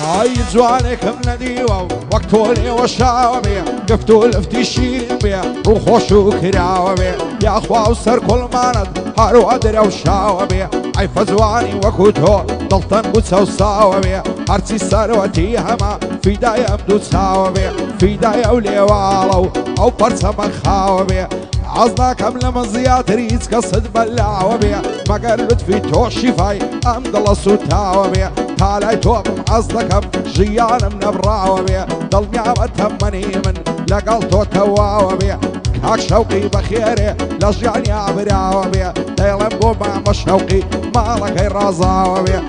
هاي جوانك من ديوة وقتولي وشاوبي قفتو لفتي شيرين بي وخوشو كراوبي يا أخوة وسر كل ماند هارو أدري وشاوبي عيف زواني وكوتو ضلطن قدسة وصاوبي هرسي سروتي هما في داية أمدو تساوبي في داية وليوالو أو برسة مخاوبي عزنا كاملة من زيات ريز قصد بلاوبي مقرد في تو شفاي أمد الله سوتاوبي تالاي تو عزنا جيانا من براوبي ضل نعمة تمني من لقلتو تواوبي كاك شوقي بخيري لجعني عبراوبي دايلم بوما مشوقي مالك الرازاوبي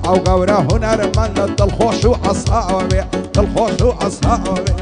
او قورة هنر من الخوش وعصاوبي الخوش وعصاوبي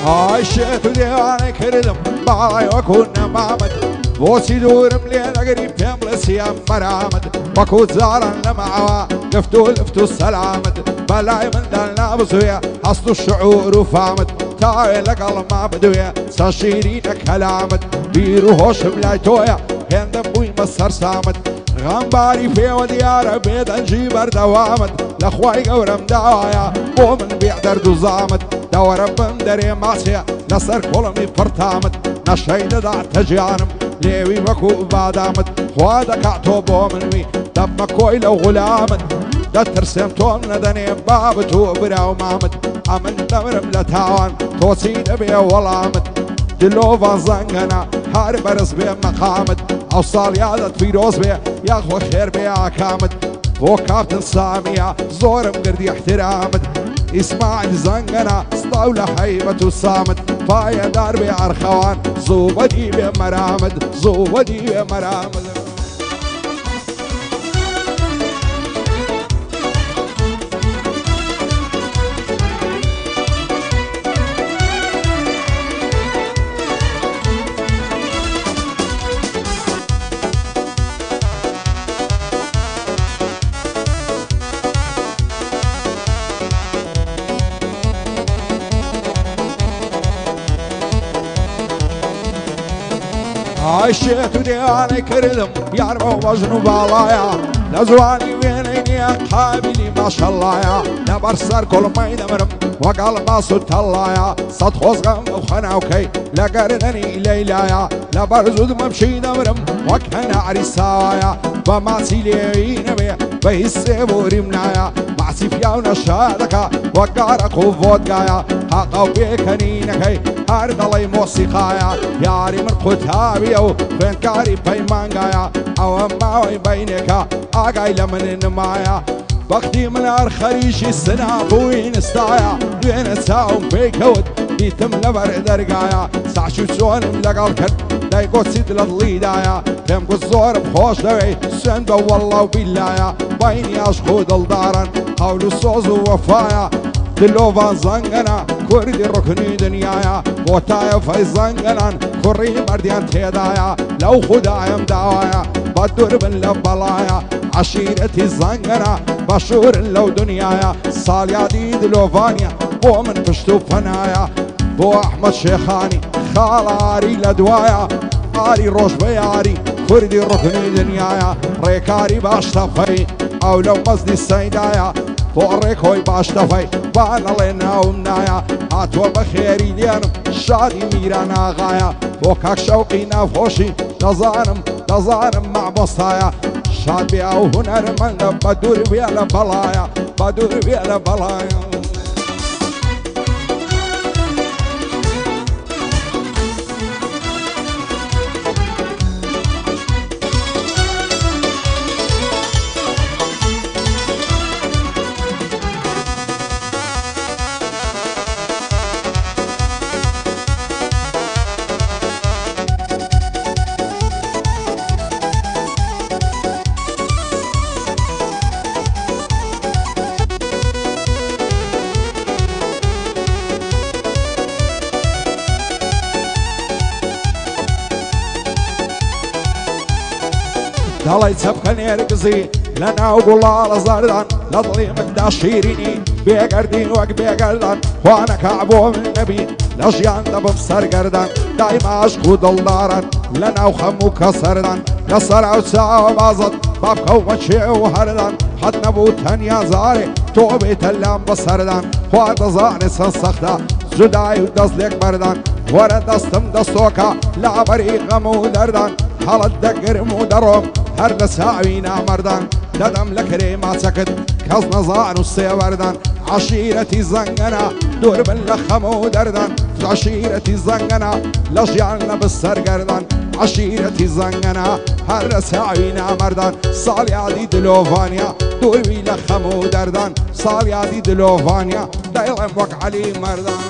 عايشت وديواني كردم باي وكنا معمد بوسي دور ملينا قريب تمل سيام مرامد وكوت زارا لمعوا لفتو السلامد بلاي من دلنا بزويا حصدو الشعور وفامد تاوي لقل ما بدويا ساشيرين كلامد بيروهوش ملايتويا هندم بوي مصر سامد غنباري في وديار بيد انجيبر دوامد لاخواي قورم دعايا ومن بيعدر دوزامد دورم بمدري ماسيا نصر كلمي فرتامد نشيد دع تجانم ليوي وكو بادامد خوادك اعتوبو منوي دم كويل وغلامد دا ترسم توم ندني بابتو براو مامد امن دمرم لتاوان توسيد بيا ولامد دلوفا زنقنا هارب برس بيا مقامد اوصال يادت في روز بيا ياخو خير بيا كامد هو كابتن سامية زورم قردي احترامد اسماعيل زنقنا اسطاولة حيبة وصامد فايا دار بيا ارخوان زوبدي بيا مرامد زوبدي بيا مرامد عايشت ودياني كردم ياربو وزنو بالايا لزواني وينيني قابلي ما شاء الله يا لبرسر كل ما يدمرم وقال ما صوت الله يا صد خوزغم وخنا وكي لقردني ليلايا لبرزود ممشي دمرم وكنا عريسايا وما سيليين بي بيسيبوري منايا معسيف يا ونشادك وقارك وفودقايا حقا بيكنينكي هارد الله موسيقايا ياري من قتابي او فنكاري بيمانقايا او اماوي بينك اقاي لمن النمايا بختي من الخريش السنة بوين استايا وين تساوم بيكود بيتم لبر درقايا سعشو سون ملقا الكد دايقو سيد للضيدايا تمكو الزور بخوش دوي سندو والله وباللايا بيني اشخود الدارن قولو صوز ووفايا دلوفا زنقنا كردي ركني دنيايا بوتايا في زنقنا كري مرديان تيدايا لو خدايا مداوايا بدور بن لبلايا عشيرتي زنقنا بشور لو دنيايا صاليا دي دلوفانيا بو من فشتو فنايا بو احمد شيخاني خالاري لدوايا قاري روش بياري كردي ركني دنيايا ريكاري باشتفي او لو مزدي السيدايا فوريك هوي باشتفي بانا لنا ومنايا هاتوا بخيري ديانم شادي ميرانا غايا فوكاك شوقي نافوشي نظانم مع بصايا شاد بيا وهنر من بدور بيا لبلايا بدور بيا لبلايا دڵی چەپکە نێرگزی لە ناو گوڵاڵە زاردان لە دڵی مندا شیرینی بێگەردین وەک بێگەردان خوانەکە بۆ من نەبین لە ژیان دەبم سەرگەردان دایما عەشق و دڵداران لە ناو خەم و کەسەردان لەسەر ئەو چاوە بازت با بکەومە چێ و هەردان حەد نەبوو تەنیا زارێ تۆ بێتە لام بەسەردان خوا دەزانێ چەند سەختە جودای و دەست لێک بەردان وەرە دەستم دەستۆکە لابەری غەم و دەردان هەڵت دەگرم و دەڕۆم هەر لە چاوی نامەردان دەدەم لە کرێ ماچەکت کەس نەزان و سێوەردان عەشیرەتی زەنگەنە دوور بن لە خەم و دەردان عەشیرەتی زەنگەنە لە ژیان لەبە سەرگەردان عەشیرەتی زەنگەنە هەر لە چاوی نامەردان ساڵیادی دلۆڤانیا دووروی لە خەم و دەردان ساڵیادی دلۆڤانیا دەیڵێم وەک عەلی مەردان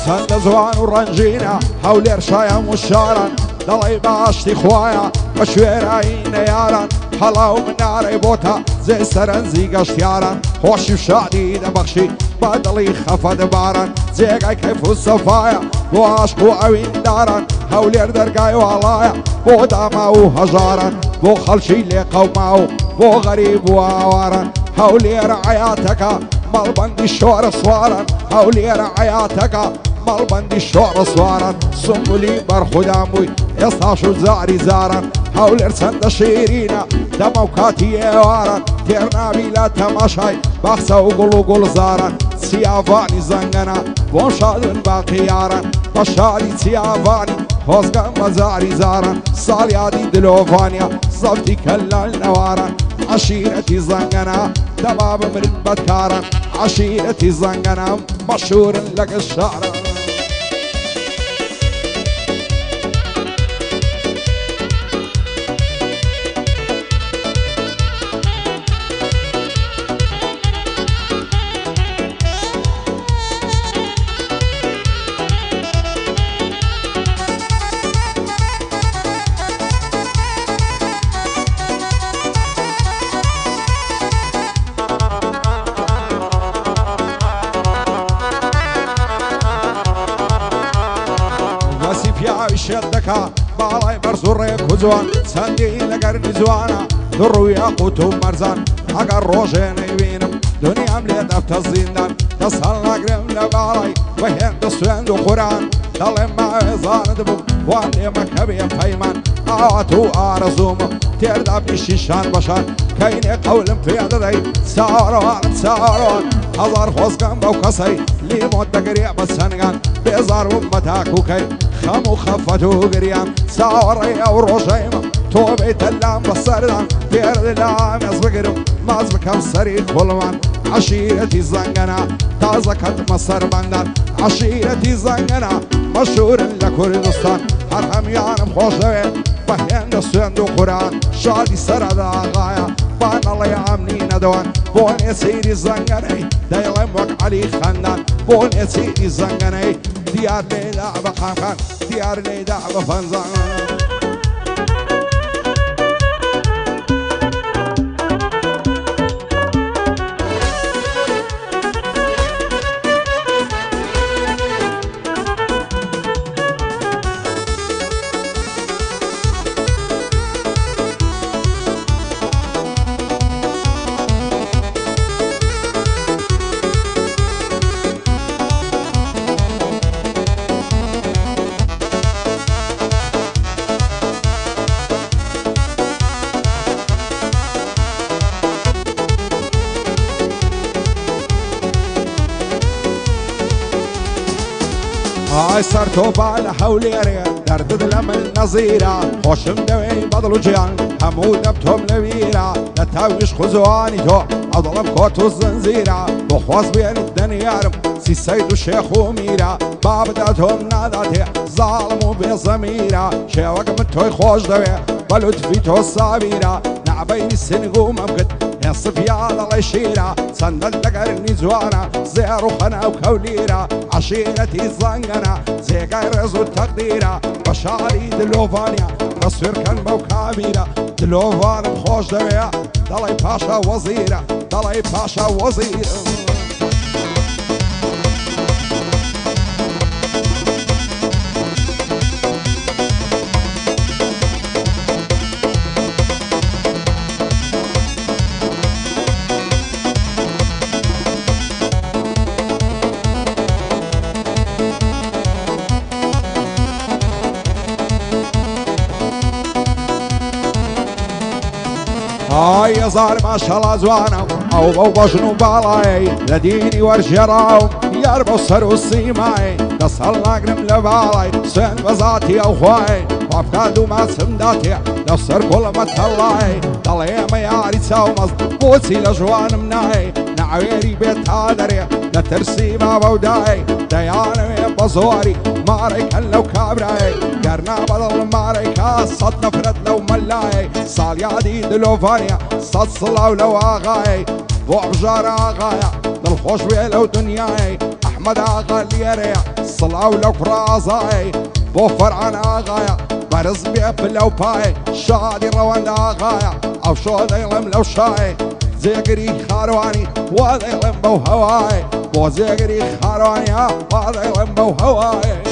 چەندە جوان و ڕەنجینە هەولێر شایە و شاران دەڵێ باشتی خوایە بە شوێرایی نەیاران هەڵاو منارەی بۆتە جێ سەرنجی گەشتیاران خۆشی و شادی دەبەخشی بە دڵی خەفە دەباران جێگای کەیف و سەفایە بۆ عاشق و ئەوینداران هەولێر دەرگای واڵایە بۆ داما و هەژاران بۆ خەڵکی لێ قەوما و بۆ غەریب و ئاواران هەولێرە عەیاتەکە مەڵبەندی شۆرە سواران هەولێرە عەیاتەکە مەڵبەندی شۆڕە سواران سمبولی بەرخودان بووی ئێستاش و جاری زاران هەولێر چەندە شیرینە دەمە و کاتی ئێواران تێرناوی لە تەماشای باخچە و گوڵ و گوڵزاران چیاوانی زەنگەنە بۆ شادن باقی یاران بە شادی چیاوانی خۆزگەم بە جاری زاران ساڵیادی دلۆڤانیا زەفتی کەلال نەواران عەشیرەتی زەنگەنە دەما بمرن بەدکاران عەشیرەتی زەنگەنە مەشهورن لەگەڵ شاران پیاوی شێت دەکا باڵای بەرز و ڕێک و جوان چەندی لەگەرنی جوانە دڕووی یاقوت و مەرجان ئەگەر ڕۆژێ نەیبینم دنیام لێ دەفتە زیندان دەست هەڵ ناگرم لە باڵای بە هێندە سوێند و قوران دەڵێم ماوێزانت بوو وان لێمەکە بێ پەیمان ئاوات و ئارەزوومم تێردا پیشیشان بەشان کەینێ قەولم پێ دەدەی چاوەڕوانم چاوەڕوان هەزار خۆزگەم بەو کەسەی لیمۆت دەگرێ بە چەنگان بێزاربووم بە تاکوکەی خەم و خەفەت و گریان چاوەڕێ ئەو ڕۆژەیمە تۆ بێتە لام بەسەردان پێرد لا مێز بگرم ماز بکەم سەری خوڵمان عەشیرەتی زەنگەنە تازەکەتمە سەربەندان عەشیرەتی زەنگەنە مەشهورن لە کوردستان هەر هەمیانم خۆش دەوێت بە هێندە سوێند و قوران شادی سەرەدا ئاغایە با نەڵێ ئەمنی نەدەوان بۆ نێچیری زەنگەنەی دەیڵێم وەک عەلی خەندان بۆ نێچیری زەنگەنەی دیار لێدا بە قامکان دیار لێدا بە فەنجان ئای سەر تۆ با لە هەولێرێ دردد لمن نظيرة خوشم دوي بدل جيان همو دبتهم لبيرة لتاويش خزواني تو أضلم كوتو الزنزيرة بخواز بين الدنيارم سي سيد الشيخ وميرة بابداتهم ناداتي ظالمو بزميرة شيوك من توي خوش دوي بلد في تو الصابيرة نعبين السنقو ممكن يصف يا الله شيرة صندل لقرني زوانا زيرو خنا وكوليرة عشيرتي الزنقنا زي قيرز والتقديرة بشاري دلوفانيا تصوير كان بوكابيرة دلوفان بخوش دوية دلي باشا وزيرة دلي باشا وزيرة هاي صار ما شاء الله زوانا او بوشنو بالاي لديني ورجراو يربو السر السيماي دصل نقرم لبالاي سين بزاتي او خواي وافكادو ما سمداتي دصر كل ما تلاي دلي ما ياري تساومز بوتي لجوان مناي نعويري بيت هادري لترسي ما بوداي ديانا بزوري ماري كان لو كابراي قرنا بدل ماري صد نفرد لو ملاي صال يادي دلوفانيا صد صلاو لو آغاي بو عبجار آغايا دلخوش بيه لو دنياي أحمد آغا ليريا صلاو لو فرازاي بو فرعان آغايا برز بيه بلو باي شادي روان آغايا أو شو ديلم لو شاي زيقري خارواني وذيلم بو هواي بو زيقري خارواني وذيلم بو هواي